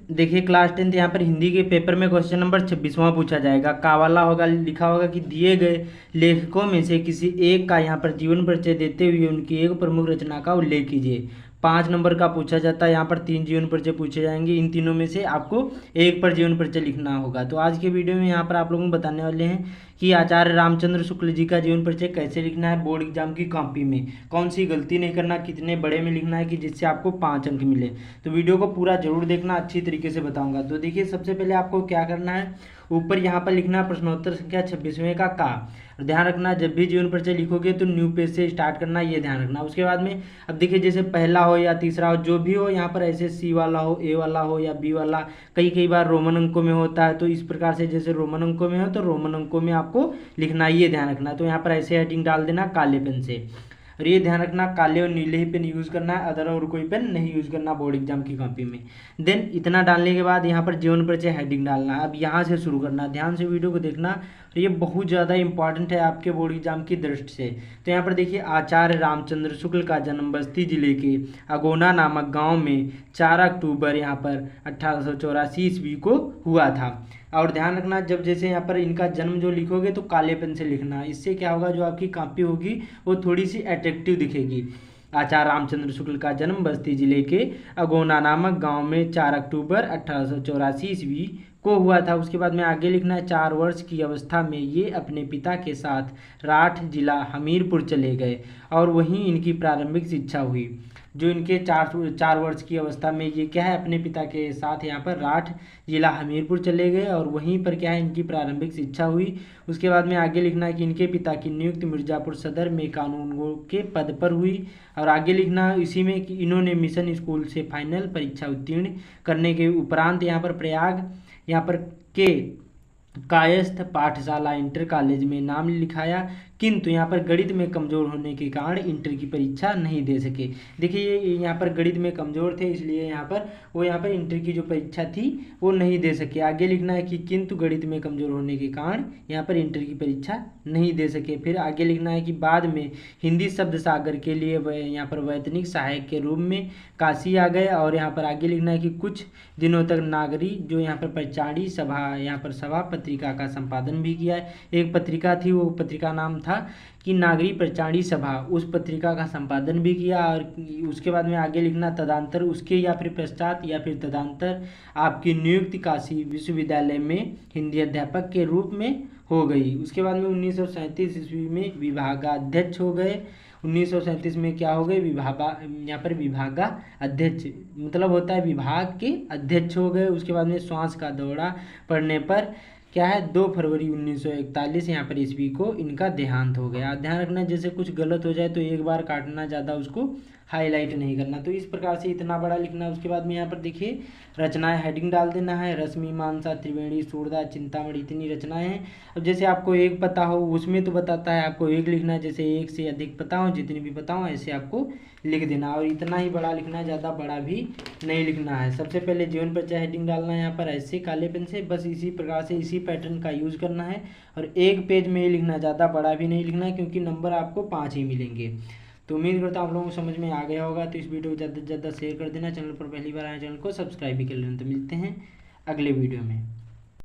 देखिए class 10th यहाँ पर हिंदी के पेपर में क्वेश्चन नंबर 26वां पूछा जाएगा। का वाला होगा, लिखा होगा कि दिए गए लेखकों में से किसी एक का यहाँ पर जीवन परिचय देते हुए उनकी एक प्रमुख रचना का उल्लेख कीजिए। 5 नंबर का पूछा जाता है। यहाँ पर 3 जीवन परिचय पूछे जाएंगे। इन तीनों में से आपको एक पर जीवन परिचय लिखना होगा। तो आज के वीडियो में यहाँ पर आप लोगों को बताने वाले हैं कि आचार्य रामचंद्र शुक्ल जी का जीवन परिचय कैसे लिखना है बोर्ड एग्जाम की कॉपी में, कौन सी गलती नहीं करना, कितने बड़े में लिखना है कि जिससे आपको 5 अंक मिले। तो वीडियो को पूरा जरूर देखना, अच्छी तरीके से बताऊंगा। तो देखिए सबसे पहले आपको क्या करना है, ऊपर यहाँ पर लिखना है प्रश्नोत्तर संख्या 26वें का। ध्यान रखना जब भी जीवन परिचय लिखोगे तो न्यू पेज से स्टार्ट करना, ये ध्यान रखना। उसके बाद में अब देखिए जैसे पहला हो या तीसरा हो, जो भी हो, यहाँ पर ऐसे सी वाला हो, ए वाला हो या बी वाला, कई बार रोमन अंकों में होता है। तो इस प्रकार से जैसे रोमन अंकों में हो तो रोमन अंकों में आपको लिखना, ये ध्यान रखना। तो यहाँ पर ऐसे हेडिंग डाल देना काले पेन से, और ये ध्यान रखना काले और नीले ही पेन यूज़ करना है, अदर और कोई पेन नहीं यूज़ करना बोर्ड एग्जाम की कॉपी में। देन इतना डालने के बाद यहाँ पर जीवन परिचय हेडिंग डालना है। अब यहाँ से शुरू करना, ध्यान से वीडियो को देखना, और ये बहुत ज़्यादा इंपॉर्टेंट है आपके बोर्ड एग्जाम की दृष्टि से। तो यहाँ पर देखिए आचार्य रामचंद्र शुक्ल का जन्म बस्ती जिले के अगोना नामक गाँव में 4 अक्टूबर यहाँ पर 1884 ईस्वी को हुआ था। और ध्यान रखना जब जैसे यहाँ पर इनका जन्म जो लिखोगे तो काले पेन से लिखना, इससे क्या होगा जो आपकी कॉपी होगी वो थोड़ी सी अट्रैक्टिव दिखेगी। आचार्य रामचंद्र शुक्ल का जन्म बस्ती जिले के अगोना नामक गांव में 4 अक्टूबर 1884 ईस्वी को हुआ था। उसके बाद में आगे लिखना है 4 वर्ष की अवस्था में ये अपने पिता के साथ राठ जिला हमीरपुर चले गए और वहीं इनकी प्रारंभिक शिक्षा हुई। जो इनके 4 वर्ष की अवस्था में ये क्या है, अपने पिता के साथ यहाँ पर राठ जिला हमीरपुर चले गए और वहीं पर क्या है इनकी प्रारंभिक शिक्षा हुई। उसके बाद में आगे लिखना है कि इनके पिता की नियुक्ति मिर्ज़ापुर सदर में कानूनगो के पद पर हुई। और आगे लिखना इसी में कि इन्होंने मिशन स्कूल से फाइनल परीक्षा उत्तीर्ण करने के उपरांत यहाँ पर प्रयाग यहाँ पर के कायस्थ पाठशाला इंटर कॉलेज में नाम लिखाया, किंतु यहाँ पर गणित में कमज़ोर होने के कारण इंटर की परीक्षा नहीं दे सके। देखिए ये यहाँ पर गणित में कमज़ोर थे, इसलिए यहाँ पर इंटर की जो परीक्षा थी वो नहीं दे सके। आगे लिखना है कि किंतु गणित में कमज़ोर होने के कारण यहाँ पर इंटर की परीक्षा नहीं दे सके। फिर आगे लिखना है कि बाद में हिंदी शब्द सागर के लिए वह यहाँ पर वैतनिक सहायक के रूप में काशी आ गए। और यहाँ पर आगे लिखना है कि कुछ दिनों तक नागरी जो यहाँ पर प्रचारी सभा यहाँ पर सभा पत्रिका का संपादन भी किया है। एक पत्रिका थी, वो पत्रिका नाम था कि नागरी प्रचारी सभा, उस पत्रिका का संपादन भी किया। और उसके बाद में आगे लिखना तदंतर उसके या फिर पश्चात या फिर तदंतर आपकी नियुक्ति काशी विश्वविद्यालय में हिंदी अध्यापक के रूप में हो गई। उसके बाद में 1937 ईस्वी में विभागाध्यक्ष हो गए। 1937 में क्या हो गए, यहाँ पर विभागा अध्यक्ष मतलब होता है विभाग के अध्यक्ष हो गए। उसके बाद में श्वास का दौरा पड़ने पर क्या है 2 फरवरी 1941 यहाँ पर ईस्वी को इनका देहांत हो गया। ध्यान रखना जैसे कुछ गलत हो जाए तो एक बार काटना, ज़्यादा उसको हाईलाइट नहीं करना। तो इस प्रकार से इतना बड़ा लिखना है। उसके बाद में यहाँ पर देखिए रचनाएं हेडिंग डाल देना है, रश्मि मानसा त्रिवेणी सूरदा चिंतामणि, इतनी रचनाएं हैं। अब जैसे आपको एक पता हो उसमें तो बताता है आपको एक लिखना है, जैसे एक से अधिक पता हो, जितनी भी पता हो ऐसे आपको लिख देना। और इतना ही बड़ा लिखना है, ज़्यादा बड़ा भी नहीं लिखना है। सबसे पहले जीवन परिचय हेडिंग डालना है यहाँ पर ऐसे काले पेन से, बस इसी प्रकार से इसी पैटर्न का यूज़ करना है। और एक पेज में ही लिखना, ज़्यादा बड़ा भी नहीं लिखना है क्योंकि नंबर आपको 5 ही मिलेंगे। तो उम्मीद करता हूँ आप लोगों को समझ में आ गया होगा। तो इस वीडियो को ज़्यादा से ज़्यादा शेयर कर देना, चैनल पर पहली बार आए चैनल को सब्सक्राइब भी कर लेना। तो मिलते हैं अगले वीडियो में।